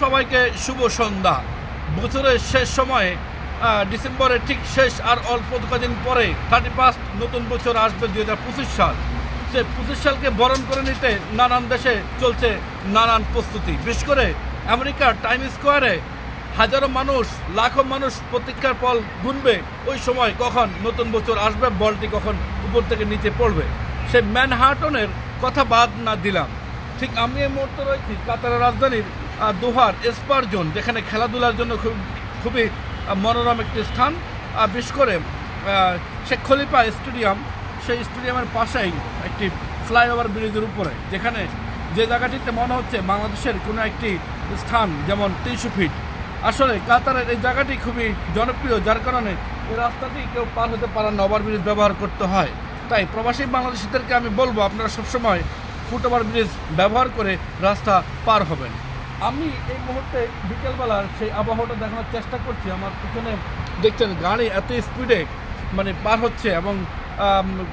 সবাইকে শুভ সন্ধ্যা। বছরের শেষ সময়ে ডিসেম্বরের ঠিক শেষ আর অল্প কদিন পরে 31 নতুন বছর আসবে 2025 সাল। সে 25 সালকে বরণ করে নিতে নানান দেশে চলছে নানান প্রস্তুতি। বিশেষ করে আমেরিকার টাইম স্কোয়ারে হাজারো মানুষ, লাখো মানুষ প্রতীক্ষার ফল গুনবে ওই সময় কখন নতুন বছর আসবে, বলটি কখন উপর থেকে নিচে পড়বে। সে ম্যানহাটনের কথা বাদ না দিলাম, ঠিক আমি এই মুহূর্তে রয়েছি কাতারের রাজধানীর দোহার স্পারজন, যেখানে খেলাধুলার জন্য খুবই মনোরম একটি স্থান। বিশেষ করে শেখ খলিফা স্টেডিয়াম, সেই স্টেডিয়ামের পাশেই একটি ফ্লাইওভার ব্রিজের উপরে, যেখানে যে জায়গাটিতে মনে হচ্ছে বাংলাদেশের কোনো একটি স্থান, যেমন 300 ফিট। আসলে কাতারের এই জায়গাটি খুবই জনপ্রিয়, যার কারণে এই রাস্তাটি কেউ পার হতে পারে না, ওভার ব্রিজ ব্যবহার করতে হয়। তাই প্রবাসী বাংলাদেশিদেরকে আমি বলবো, আপনারা সবসময় ফুটওভার ব্রিজ ব্যবহার করে রাস্তা পার হবেন। আমি এই মুহূর্তে বিকেলবেলার সেই আবহাওয়াটা দেখানোর চেষ্টা করছি। আমার পিছনে দেখছেন গাড়ি এত স্পিডে পার হচ্ছে, এবং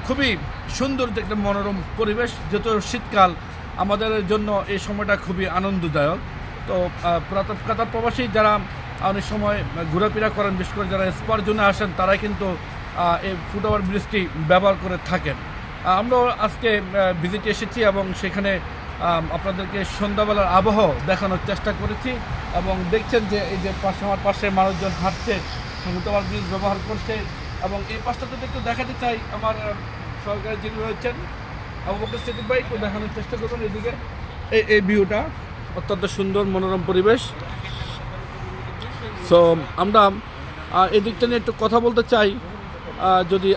খুবই সুন্দর একটা মনোরম পরিবেশ। যেহেতু শীতকাল, আমাদের জন্য এই সময়টা খুবই আনন্দদায়ক। তো কাতার প্রবাসী যারা অনেক সময় ঘোরাফেরা করেন, বিশেষ করে যারা স্পার জন্য আসেন, তারাই কিন্তু এই ফুটওভার ব্রিজটি ব্যবহার করে থাকেন। আমরা আজকে ভিজিটে এসেছি এবং সেখানে আপনাদেরকে সন্ধ্যাবেলার আবহাওয়া দেখানোর চেষ্টা করেছি। এবং দেখছেন যে এই যে আমার পাশে মানুষজন হাঁটছে, ফুটওভার ব্রিজ ব্যবহার করছে। এবং এই পাশটা যদি একটু দেখাতে চাই, আমার সরকারি যিনি রয়েছেন আবু বকর সিদ্দিক ভাই, একটু দেখানোর চেষ্টা করবেন এদিকে। এই ভিউটা অত্যন্ত সুন্দর মনোরম পরিবেশ। সো আমরা এই দিকটা নিয়ে একটু কথা বলতে চাই। যদি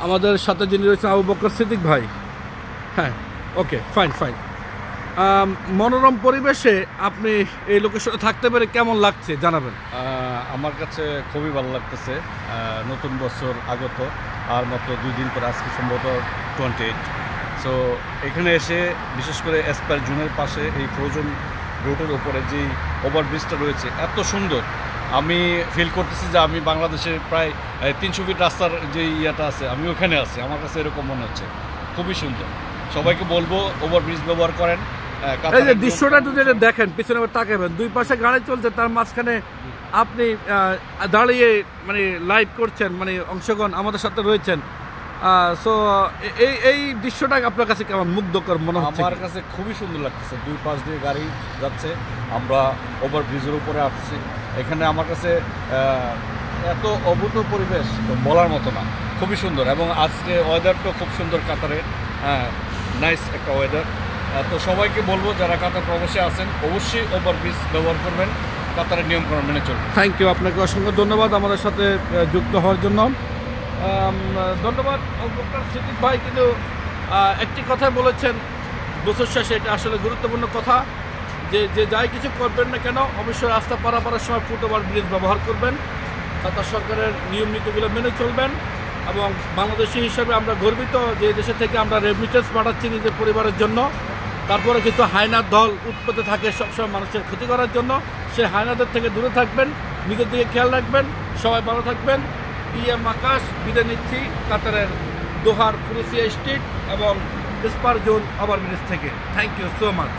আমাদের সাথে যিনি রয়েছেন আবু বকর সিদ্দিক ভাই, হ্যাঁ, ওকে, ফাইন। মনোরম পরিবেশে আপনি এই লোকেশনে থাকতে পেরে কেমন লাগছে জানাবেন। আমার কাছে খুবই ভালো লাগতেছে। নতুন বছর আগত আর মাত্র 2 দিন পরে, আজকে সম্ভবত 28। সো এখানে এসে বিশেষ করে এসপার জুনের পাশে এই ফ্রোজন রোডের ওপরে যেই ওভারব্রিজটা রয়েছে এত সুন্দর, আমি ফিল করতেছি যে আমি বাংলাদেশের প্রায় 300 ফিট রাস্তার যে ইয়াটা আছে, আমি ওখানে আছি। আমার কাছে এরকম মনে হচ্ছে, খুবই সুন্দর। সবাইকে বলবো ওভারব্রিজ ব্যবহার করেন। এই যে দৃশ্যটা যদি দেখেন, পিছনে তাকাবেন, দুই পাশে গাড়ি চলছে, তার মাঝখানে আপনি দাঁড়িয়ে লাইভ করছেন, অংশগ্রহণ আমাদের সাথে রয়েছেন। সো এই দৃশ্যটা আপনার কাছে কেমন মুগ্ধকর মনে হচ্ছে? আমার কাছে খুবই সুন্দর লাগতেছে। দুই পাশ দিয়ে গাড়ি যাচ্ছে, আমরা ওভার ব্রিজের উপরে আসছি। এখানে আমার কাছে এত অভূত পরিবেশ বলার মতো না, খুবই সুন্দর। এবং আজকে ওয়েদারটাও খুব সুন্দর কাতারে, নাইস একটা ওয়েদার। তো সবাইকে বলবো যারা কাতার প্রবাসে আছেন, অবশ্যই ওভার ব্রিজ ব্যবহার করবেন, কাতারের নিয়মকানুন মেনে চলবেন। থ্যাংক ইউ, আপনাকে অসংখ্য ধন্যবাদ আমাদের সাথে যুক্ত হওয়ার জন্য। ধন্যবাদ আবু বকর সিদ্দিক ভাই। কিন্তু একটি কথা বলেছেন বছর শেষে, এটা আসলে গুরুত্বপূর্ণ কথা, যে যাই কিছু করবেন না কেন, অবশ্যই রাস্তা পারাপারের সময় ফুটওভার ব্রিজ ব্যবহার করবেন, কাতার সরকারের নিয়ম নীতিগুলো মেনে চলবেন। এবং বাংলাদেশি হিসাবে আমরা গর্বিত যে দেশে থেকে আমরা রেমিটেন্স পাঠাচ্ছি নিজের পরিবারের জন্য। তারপরে কিন্তু হায়নার দল উৎপত্তি থাকে সবসময় মানুষের ক্ষতি করার জন্য। সেই হায়নাদের থেকে দূরে থাকবেন, নিজের দিকে খেয়াল রাখবেন। সবাই ভালো থাকবেন। আকাশ বিদায় নিচ্ছি কাতারের দোহার ফুরুসিয়া স্ট্রিট এবং স্পার জোন ওভারব্রিজ থেকে। Thank you so much.